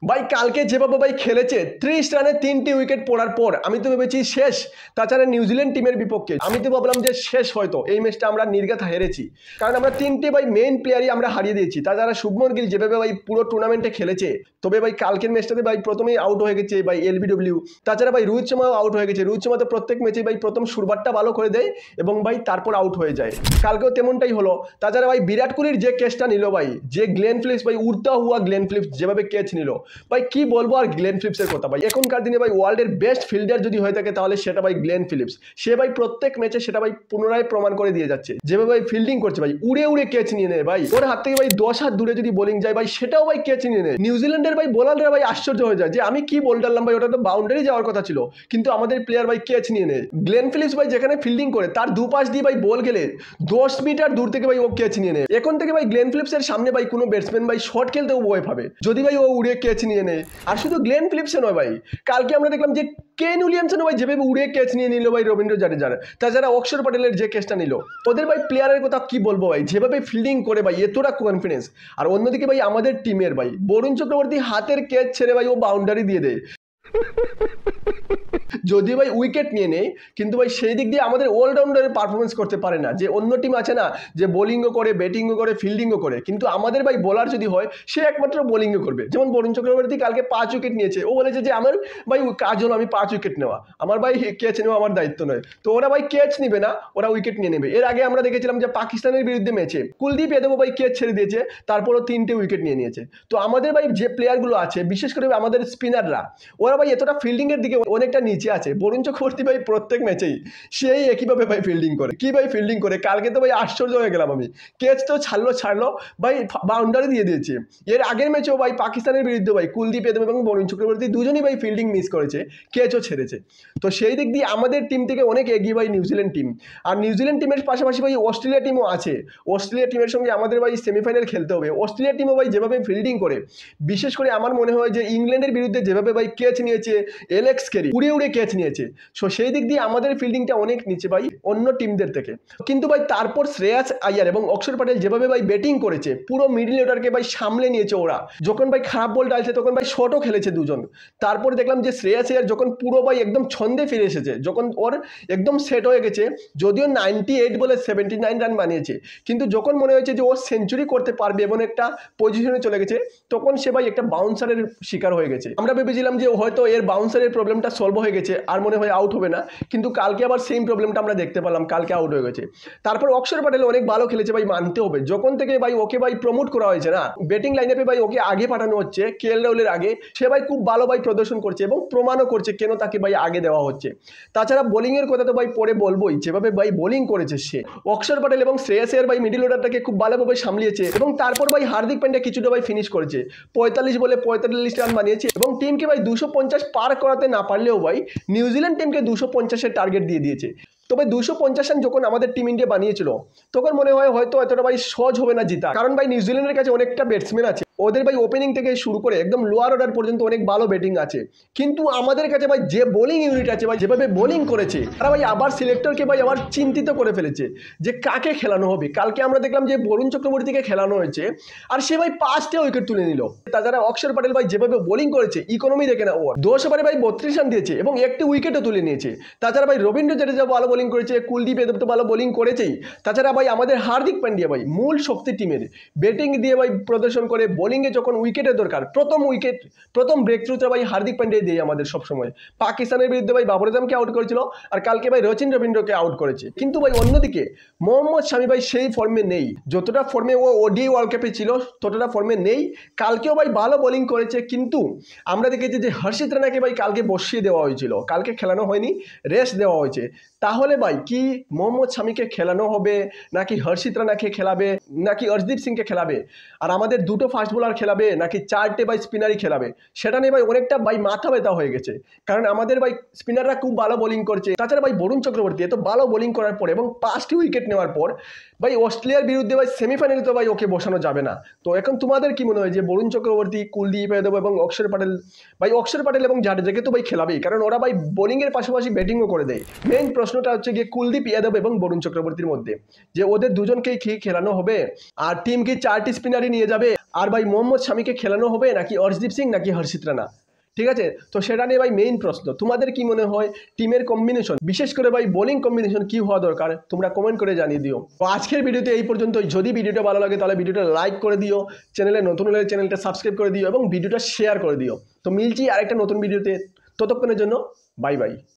ভাই কালকে যেভাবে ভাই খেলেছে 30 রানে 3টি উইকেট পড়ার পর আমি তো ভেবেছি শেষ। তাছাড়া নিউজিল্যান্ড টিমের বিপক্ষে আমি তো ভাবলাম যে শেষ, হয়তো এই ম্যাচটা আমরা নির্ঘাত হেরেছি, কারণ আমরা 3টে ভাই মেইন প্লেয়ারই আমরা হারিয়ে দিয়েছি। তাছাড়া শুভমন গিল যেভাবে ভাই পুরো টুর্নামেন্টে খেলেছে, তবে ভাই কালকের ম্যাচটাতে ভাই প্রথমেই আউট হয়ে গেছে ভাই এলবিডব্লিউ। তাছাড়া ভাই রোহিত শর্মাও আউট হয়ে গেছে। রোহিত শর্মা তো প্রত্যেক ম্যাচে ভাই প্রথম শুরুটা ভালো করে দেয় এবং ভাই তারপর আউট হয়ে যায়, কালকেও তেমনটাই হলো। তাছাড়া ভাই বিরাট কোহলির যে কেসটা নিল ভাই, যে গ্লেন ফিলিপস ভাই উড়তা হুয়া গ্লেন ফিলিপস যেভাবে ক্যাচ নিল, ভাই কি বলবো আর গ্লেন ফিলিপসের কথা। ভাই এখনকার দিনে ভাই ওয়ার্ল্ডের বেস্ট ফিল্ডার যদি হয়ে থাকে তাহলে সেটা ভাই গ্লেন ফিলিপস। সে ভাই প্রত্যেক ম্যাচে সেটা ভাই পুনরায় প্রমাণ করে দিয়ে যাচ্ছে। যেভাবে ভাই ফিল্ডিং করছে ভাই, উড়ে উড়ে ক্যাচ নিয়ে নেয় ভাই, ওর হাত থেকে ভাই 10 হাত দূরে যদি বোলিং যায় ভাই সেটাও ভাই ক্যাচ নিয়ে নেয়। নিউজিল্যান্ডের ভাই বোলাররা ভাই আশ্চর্য হয়ে যায় যে আমি কি বল ডাললাম ভাই, ওটা তো বাউন্ডারি যাওয়ার কথা ছিল, কিন্তু আমাদের প্লেয়ার ভাই ক্যাচ নিয়ে নেয়। গ্লেন ফিলিপস ভাই যেখানে ফিল্ডিং করে তার দুপাশ দিয়ে ভাই বল গেলে 10 মিটার দূর থেকে ভাই ও ক্যাচ নিয়ে নেয়। এখন থেকে ভাই গ্লেন ফিলিপসের সামনে ভাই কোনো ব্যাটসম্যান ভাই শট খেলতেও ভয় পাবে যদি ভাই ও উড়ে ক্যাচ নিয়ে নেয়। আর শুধু গ্লেন ফিলিপসে নয় ভাই, কালকে আমরা দেখলাম যে কেন উইলিয়ামসন ভাই যেভাবে উড়ে ক্যাচ নিয়ে নিল ভাই রবীন্দ্র জাদেজার। তাছাড়া অক্ষর পটেলের যে কেসটা নিল, ওদের ভাই প্লেয়ারের কথা কি বলবো ভাই, যেভাবে ফিল্ডিং করে ভাই এতটা কনফিডেন্স। আর অন্যদিকে ভাই আমাদের টিমের ভাই বরুণ চক্রবর্তী হাতের ক্যাচ ছেড়ে ভাই ও বাউন্ডারি দিয়ে দেয়। যদি ভাই উইকেট নিয়ে নেই, কিন্তু ভাই সেই দিক দিয়ে আমাদের অলরাউন্ডারে পারফরমেন্স করতে পারে না। যে অন্য টিম আছে না, যে বোলিংও করে, ব্যাটিংও করে, ফিল্ডিংও করে, কিন্তু আমাদের ভাই বোলার যদি হয় সে একমাত্র বোলিংও করবে। যেমন বরুণ চক্রবর্তী কালকে 5 উইকেট নিয়েছে, ও বলেছে যে আমার ভাই কাজ হলো আমি 5 উইকেট নেওয়া, আমার ভাই ক্যাচ নেওয়া আমার দায়িত্ব নয়। তো ওরা ভাই ক্যাচ নিবে না, ওরা উইকেট নিয়ে নেবে। এর আগে আমরা দেখেছিলাম যে পাকিস্তানের বিরুদ্ধে ম্যাচে কুলদীপ যাদব ভাই ক্যাচ ছেড়ে দিয়েছে, তারপরও 3টে উইকেট নিয়ে নিয়েছে। তো আমাদের ভাই যে প্লেয়ারগুলো আছে, বিশেষ করে আমাদের স্পিনাররা, ওরা ভাই এতটা ফিল্ডিংয়ের দিকে অনেকটা নিচে আছে। বরুণ চক্রবর্তী ভাই প্রত্যেক ম্যাচেই সেই একইভাবে ভাই ফিল্ডিং করে, কি ভাই ফিল্ডিং করে। কালকে তো ভাই আশ্চর্য হয়ে গেলাম আমি, ক্যাচ তো ছাড়লো ভাই বাউন্ডারি দিয়ে দিয়েছে। এর আগের ম্যাচেও ভাই পাকিস্তানের বিরুদ্ধে ভাই কুলদীপ যাদব এবং বরুণ চক্রবর্তী দুজনই ভাই ফিল্ডিং মিস করেছে, ক্যাচও ছেড়েছে। তো সেই দিক দিয়ে আমাদের টিম থেকে অনেক এগিয়ে ভাই নিউজিল্যান্ড টিম। আর নিউজিল্যান্ড টিমের পাশাপাশি ভাই অস্ট্রেলিয়া টিমও আছে। অস্ট্রেলিয়া টিমের সঙ্গে আমাদের ভাই সেমিফাইনাল খেলতে হবে। অস্ট্রেলিয়া টিমও ভাই যেভাবে ফিল্ডিং করে, বিশেষ করে আমার মনে হয় যে ইংল্যান্ডের বিরুদ্ধে যেভাবে ভাই ক্যাচ নিয়েছে এলেক্স ক্যারি, উড়ে উড়ে ক্যাচ নিয়েছে। সো সেই দিক দিয়ে আমাদের ফিল্ডিংটা অনেক নিচে ভাই অন্য টিমদের থেকে। কিন্তু ভাই তারপর শ্রেয়াস আয়ার এবং অক্ষর পটেল যেভাবে ভাই ব্যাটিং করেছে, পুরো মিডল অর্ডারকে ভাই সামলে নিয়েছে ওরা। যখন ভাই খারাপ বল ডালছে তখন ভাই শটও খেলেছে দুজন। তারপর দেখলাম যে শ্রেয়াস আয়ার যখন পুরো ভাই একদম ছন্দে ফিরে এসেছে, যখন ওর একদম সেট হয়ে গেছে, যদিও 98 বলে 79 রান বানিয়েছে, কিন্তু যখন মনে হয়েছে যে ও সেঞ্চুরি করতে পারবে এমন একটা পজিশনে চলে গেছে, তখন সে ভাই একটা বাউন্সারের শিকার হয়ে গেছে। আমরা ভেবেছিলাম যে হয়তো এর বাউন্সারের প্রবলেমটা সলভ হয়ে গেছে, আর মনে হয় আউট হবে না, কিন্তু কালকে আবার সেম প্রবলেমটা আমরা দেখতে পেলাম, কালকে আউট হয়ে গেছে। তারপর অক্ষর পটেল অনেক ভালো খেলেছে ভাই, মানতে হবে। যখন থেকে ভাই ওকে ভাই প্রমোট করা হয়েছে না, ব্যাটিং লাইনআপে ভাই ওকে আগে পাঠানো হচ্ছে কেএল রাহুলের আগে, সে ভাই খুব ভালো ভাই প্রদর্শন করছে এবং প্রমাণও করছে কেন তাকে ভাই আগে দেওয়া হচ্ছে। তাছাড়া বোলিংয়ের কথা তো ভাই পরে বলবোই, যেভাবে ভাই বোলিং করেছে সে, অক্ষর পটেল এবং শ্রেয়াস আয়ার ভাই মিডল অর্ডারটাকে খুব ভালোভাবে সামলিয়েছে। এবং তারপর ভাই হার্দিক পান্ডিয়া কিছুটা ভাই ফিনিশ করেছে, 45 বলে 45 রান বানিয়েছে এবং টিমকে ভাই 250 পার করাতে না পারলেও ভাই নিউজিল্যান্ড টিমকে 250-এর টার্গেট দিয়ে দিয়েছে। তবে 250 রান যখন আমাদের টিম ইন্ডিয়া বানিয়েছিল, তখন মনে হয় হয়তো এতটা ভাই সহজ হবে না জিতা, কারণ ভাই নিউজিল্যান্ডের কাছে অনেকটা ব্যাটসম্যান আছে, ওদের ভাই ওপেনিং থেকে শুরু করে একদম লোয়ার অর্ডার পর্যন্ত অনেক ভালো ব্যাটিং আছে। কিন্তু আমাদের কাছে ভাই যে বোলিং ইউনিট আছে ভাই, যেভাবে বোলিং করেছে তারা ভাই আবার সিলেক্টরকে ভাই আবার চিন্তিত করে ফেলেছে যে কাকে খেলানো হবে। কালকে আমরা দেখলাম যে বরুণ চক্রবর্তীকে খেলানো হয়েছে আর সে ভাই 5টে উইকেট তুলে নিল। তাছাড়া অক্ষর পটেল ভাই যেভাবে বোলিং করেছে, ইকোনমি দেখে না, ওর 10 ওভারে ভাই 32 রান দিয়েছে এবং একটি উইকেটও তুলে নিয়েছে। তাছাড়া ভাই রবীন্দ্র জাদেজা ভালো বোলিং করেছে, কুলদীপ যাদব তো ভালো বোলিং করেছেই। তাছাড়া ভাই আমাদের হার্দিক পান্ডিয়া ভাই মূল শক্তি টিমের, ব্যাটিং দিয়ে ভাই প্রদর্শন করে, বোলিংয়ে যখন উইকেটের দরকার, প্রথম ব্রেক থ্রুটা ভাই হার্দিক পান্ডিয়া দিয়ে আমাদের সবসময়। পাকিস্তানের বিরুদ্ধে ভাই বাবর আজমকে আউট করেছিল আর কালকে ভাই রচিন রবীন্দ্রকে আউট করেছে। কিন্তু ভাই অন্যদিকে মোহাম্মদ শামি ভাই সেই ফর্মে নেই, যতটা ফর্মে ও ওডিআই ওয়ার্ল্ড কাপে ছিল ততটা ফর্মে নেই। কালকেও ভাই ভালো বোলিং করেছে, কিন্তু আমরা দেখেছি যে হর্ষিত রানাকে ভাই কালকে বসিয়ে দেওয়া হয়েছিল, কালকে খেলানো হয়নি, রেস্ট দেওয়া হয়েছে। তাহলে ভাই কি মোহাম্মদ শামিকে খেলানো হবে, নাকি হর্ষিত রানাকে খেলাবে, নাকি অর্শদীপ সিংকে খেলাবে, আর আমাদের দুটো ফাস্ট বোলার খেলাবে, নাকি 4টে ভাই স্পিনারই খেলাবে, সেটা নিয়ে ভাই অনেকটা ভাই মাথা ব্যথা হয়ে গেছে। কারণ আমাদের ভাই স্পিনাররা খুব ভালো বোলিং করছে। তাছাড়া ভাই বরুণ চক্রবর্তী এত ভালো বোলিং করার পর এবং 5টি উইকেট নেওয়ার পর ভাই অস্ট্রেলিয়ার বিরুদ্ধে ভাই সেমিফাইনালে তো ভাই ওকে বসানো যাবে না। তো এখন তোমাদের কি মনে হয় যে বরুণ চক্রবর্তী, কুলদীপ যাদব এবং অক্ষর পটেল, ভাই অক্ষর পটেল এবং জাডেজাকে তো ভাই খেলাবেই, কারণ ওরা ভাই বোলিংয়ের পাশাপাশি ব্যাটিংও করে দেয়। মেইন প্রশ্নটা হচ্ছে গিয়ে কুলদীপ যাদব এবং বরুণ চক্রবর্তীর মধ্যে, যে ওদের দুজনকেই কি খেলানো হবে, আর টিম কি 4টি স্পিনারই নিয়ে যাবে, আর ভাই মোহাম্মদ শামিকে খেলানো হবে নাকি অর্শদীপ সিং নাকি হর্ষিত রানা। ঠিক আছে, তো সেটা নিয়ে ভাই মেইন প্রশ্ন, তোমাদের কি মনে হয় টিমের কম্বিনেশন, বিশেষ করে ভাই বোলিং কম্বিনেশন কি হওয়া দরকার, তোমরা কমেন্ট করে জানিয়ে দিও। তো আজকের ভিডিওতে এই পর্যন্ত। যদি ভিডিওটা ভালো লাগে তাহলে ভিডিওটা লাইক করে দিও, চ্যানেলে নতুন হলে চ্যানেলটা সাবস্ক্রাইব করে দিও এবং ভিডিওটা শেয়ার করে দিও। তো মিলছি আরেকটা নতুন ভিডিওতে, ততক্ষণের জন্য বাই বাই।